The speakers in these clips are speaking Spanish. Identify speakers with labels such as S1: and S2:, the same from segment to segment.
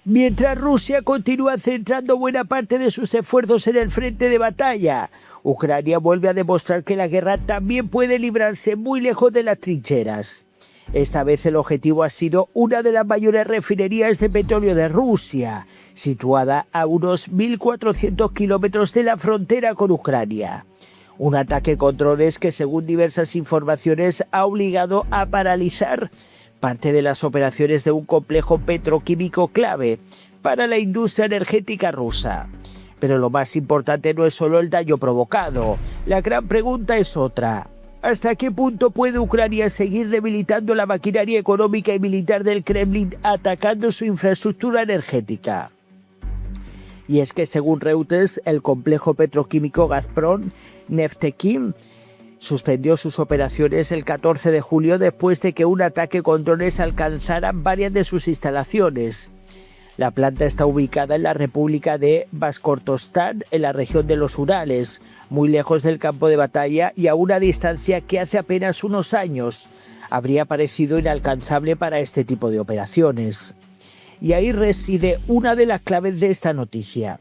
S1: Mientras Rusia continúa centrando buena parte de sus esfuerzos en el frente de batalla, Ucrania vuelve a demostrar que la guerra también puede librarse muy lejos de las trincheras. Esta vez el objetivo ha sido una de las mayores refinerías de petróleo de Rusia, situada a unos 1.400 kilómetros de la frontera con Ucrania. Un ataque con drones que, según diversas informaciones, ha obligado a paralizar parte de las operaciones de un complejo petroquímico clave para la industria energética rusa. Pero lo más importante no es solo el daño provocado. La gran pregunta es otra. ¿Hasta qué punto puede Ucrania seguir debilitando la maquinaria económica y militar del Kremlin atacando su infraestructura energética? Y es que, según Reuters, el complejo petroquímico Gazprom Neftekhim suspendió sus operaciones el 14 de julio después de que un ataque con drones alcanzara varias de sus instalaciones. La planta está ubicada en la República de Bashkortostán, en la región de los Urales, muy lejos del campo de batalla y a una distancia que hace apenas unos años habría parecido inalcanzable para este tipo de operaciones. Y ahí reside una de las claves de esta noticia.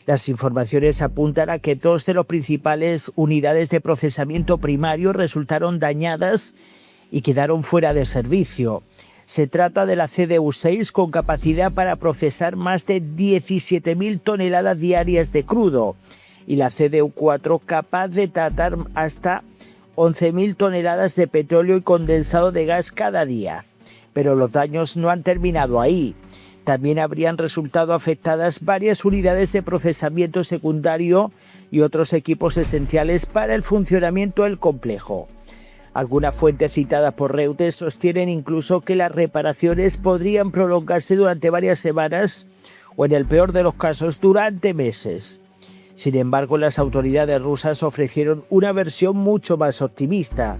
S1: Las informaciones apuntan a que dos de las principales unidades de procesamiento primario resultaron dañadas y quedaron fuera de servicio. Se trata de la CDU-6 con capacidad para procesar más de 17.000 toneladas diarias de crudo y la CDU-4 capaz de tratar hasta 11.000 toneladas de petróleo y condensado de gas cada día. Pero los daños no han terminado ahí. También habrían resultado afectadas varias unidades de procesamiento secundario y otros equipos esenciales para el funcionamiento del complejo. Algunas fuentes citadas por Reuters sostienen incluso que las reparaciones podrían prolongarse durante varias semanas o, en el peor de los casos, durante meses. Sin embargo, las autoridades rusas ofrecieron una versión mucho más optimista.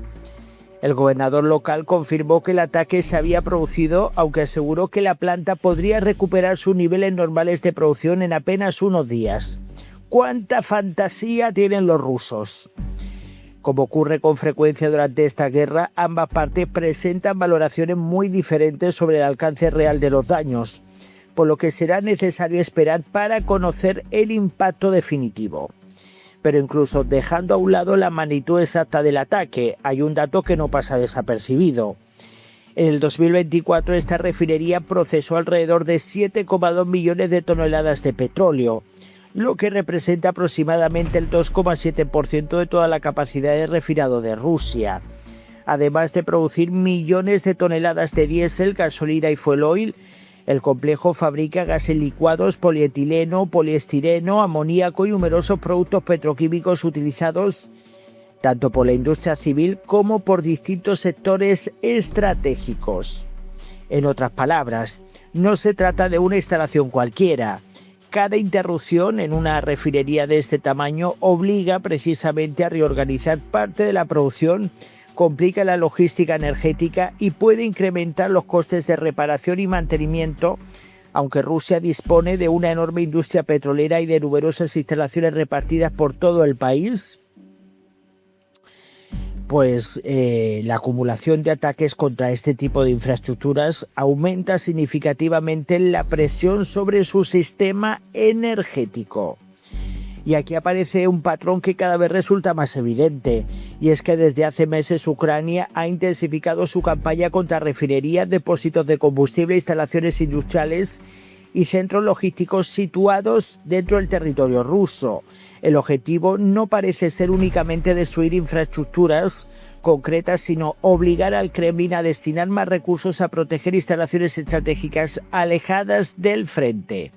S1: El gobernador local confirmó que el ataque se había producido, aunque aseguró que la planta podría recuperar sus niveles normales de producción en apenas unos días. ¡Cuánta fantasía tienen los rusos! Como ocurre con frecuencia durante esta guerra, ambas partes presentan valoraciones muy diferentes sobre el alcance real de los daños, por lo que será necesario esperar para conocer el impacto definitivo. Pero incluso dejando a un lado la magnitud exacta del ataque, hay un dato que no pasa desapercibido. En el 2024 esta refinería procesó alrededor de 7,2 millones de toneladas de petróleo, lo que representa aproximadamente el 2,7% de toda la capacidad de refinado de Rusia. Además de producir millones de toneladas de diésel, gasolina y fuel oil, el complejo fabrica gases licuados, polietileno, poliestireno, amoníaco y numerosos productos petroquímicos utilizados tanto por la industria civil como por distintos sectores estratégicos. En otras palabras, no se trata de una instalación cualquiera. Cada interrupción en una refinería de este tamaño obliga precisamente a reorganizar parte de la producción, complica la logística energética y puede incrementar los costes de reparación y mantenimiento, aunque Rusia dispone de una enorme industria petrolera y de numerosas instalaciones repartidas por todo el país. Pues la acumulación de ataques contra este tipo de infraestructuras aumenta significativamente la presión sobre su sistema energético. Y aquí aparece un patrón que cada vez resulta más evidente, y es que desde hace meses Ucrania ha intensificado su campaña contra refinerías, depósitos de combustible, instalaciones industriales y centros logísticos situados dentro del territorio ruso. El objetivo no parece ser únicamente destruir infraestructuras concretas, sino obligar al Kremlin a destinar más recursos a proteger instalaciones estratégicas alejadas del frente.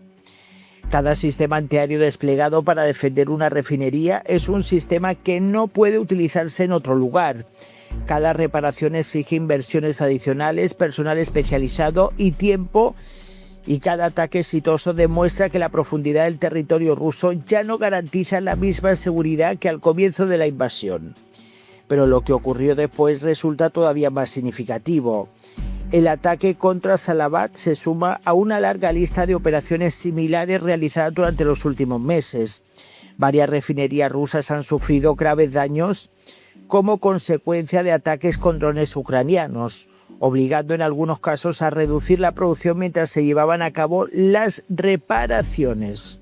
S1: Cada sistema antiaéreo desplegado para defender una refinería es un sistema que no puede utilizarse en otro lugar. Cada reparación exige inversiones adicionales, personal especializado y tiempo, y cada ataque exitoso demuestra que la profundidad del territorio ruso ya no garantiza la misma seguridad que al comienzo de la invasión. Pero lo que ocurrió después resulta todavía más significativo. El ataque contra Salavat se suma a una larga lista de operaciones similares realizadas durante los últimos meses. Varias refinerías rusas han sufrido graves daños como consecuencia de ataques con drones ucranianos. obligando en algunos casos a reducir la producción mientras se llevaban a cabo las reparaciones.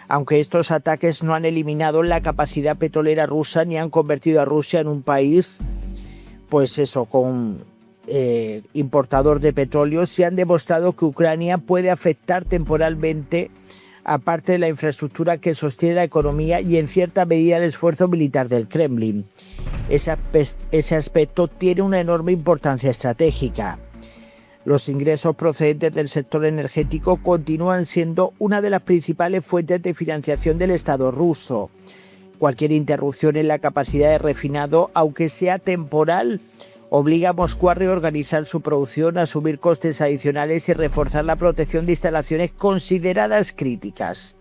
S1: Aunque estos ataques no han eliminado la capacidad petrolera rusa ni han convertido a Rusia en un país, pues eso, con importador de petróleo, sí han demostrado que Ucrania puede afectar temporalmente a parte de la infraestructura que sostiene la economía y en cierta medida el esfuerzo militar del Kremlin. Ese aspecto tiene una enorme importancia estratégica. Los ingresos procedentes del sector energético continúan siendo una de las principales fuentes de financiación del Estado ruso. Cualquier interrupción en la capacidad de refinado, aunque sea temporal, obliga a Moscú a reorganizar su producción, a asumir costes adicionales y reforzar la protección de instalaciones consideradas críticas.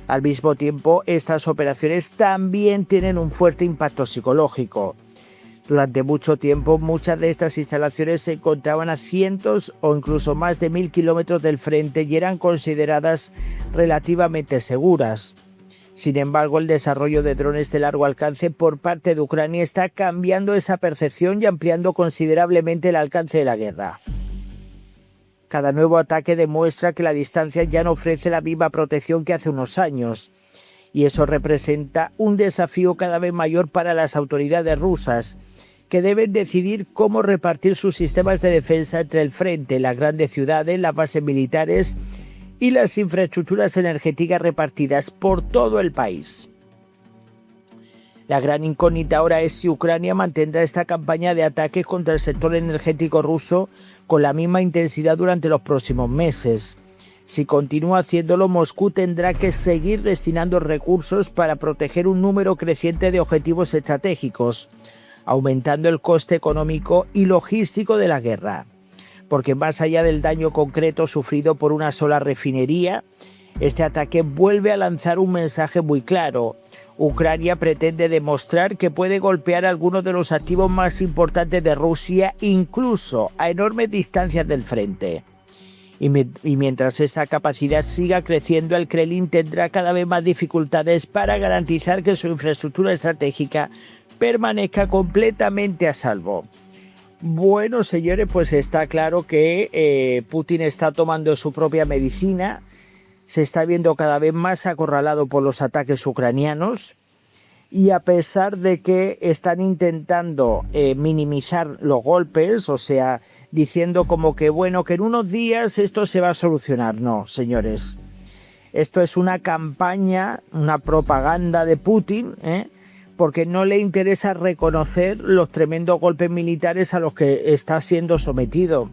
S1: Al mismo tiempo, estas operaciones también tienen un fuerte impacto psicológico. Durante mucho tiempo, muchas de estas instalaciones se encontraban a cientos o incluso más de 1000 kilómetros del frente y eran consideradas relativamente seguras. Sin embargo, el desarrollo de drones de largo alcance por parte de Ucrania está cambiando esa percepción y ampliando considerablemente el alcance de la guerra. Cada nuevo ataque demuestra que la distancia ya no ofrece la misma protección que hace unos años, y eso representa un desafío cada vez mayor para las autoridades rusas, que deben decidir cómo repartir sus sistemas de defensa entre el frente, las grandes ciudades, las bases militares y las infraestructuras energéticas repartidas por todo el país. La gran incógnita ahora es si Ucrania mantendrá esta campaña de ataques contra el sector energético ruso con la misma intensidad durante los próximos meses. Si continúa haciéndolo, Moscú tendrá que seguir destinando recursos para proteger un número creciente de objetivos estratégicos, aumentando el coste económico y logístico de la guerra. Porque más allá del daño concreto sufrido por una sola refinería, este ataque vuelve a lanzar un mensaje muy claro. Ucrania pretende demostrar que puede golpear algunos de los activos más importantes de Rusia, incluso a enormes distancias del frente. Y mientras esa capacidad siga creciendo, el Kremlin tendrá cada vez más dificultades para garantizar que su infraestructura estratégica permanezca completamente a salvo. Bueno, señores, pues está claro que Putin está tomando su propia medicina, se está viendo cada vez más acorralado por los ataques ucranianos y a pesar de que están intentando minimizar los golpes, o sea, diciendo como que bueno, que en unos días esto se va a solucionar. No, señores, esto es una campaña, una propaganda de Putin, porque no le interesa reconocer los tremendos golpes militares a los que está siendo sometido.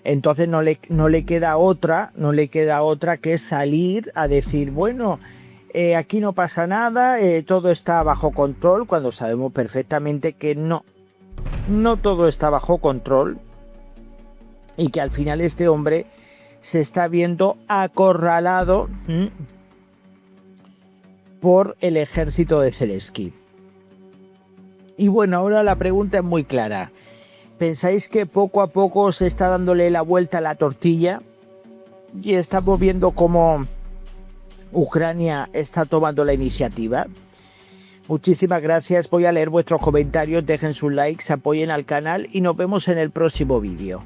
S1: Entonces no le queda otra que salir a decir, bueno, aquí no pasa nada, todo está bajo control, cuando sabemos perfectamente que no todo está bajo control y que al final este hombre se está viendo acorralado por el ejército de Zelensky. Y bueno, ahora la pregunta es muy clara. ¿Pensáis que poco a poco se está dándole la vuelta a la tortilla? Y estamos viendo cómo Ucrania está tomando la iniciativa. Muchísimas gracias, voy a leer vuestros comentarios, dejen sus likes, apoyen al canal y nos vemos en el próximo vídeo.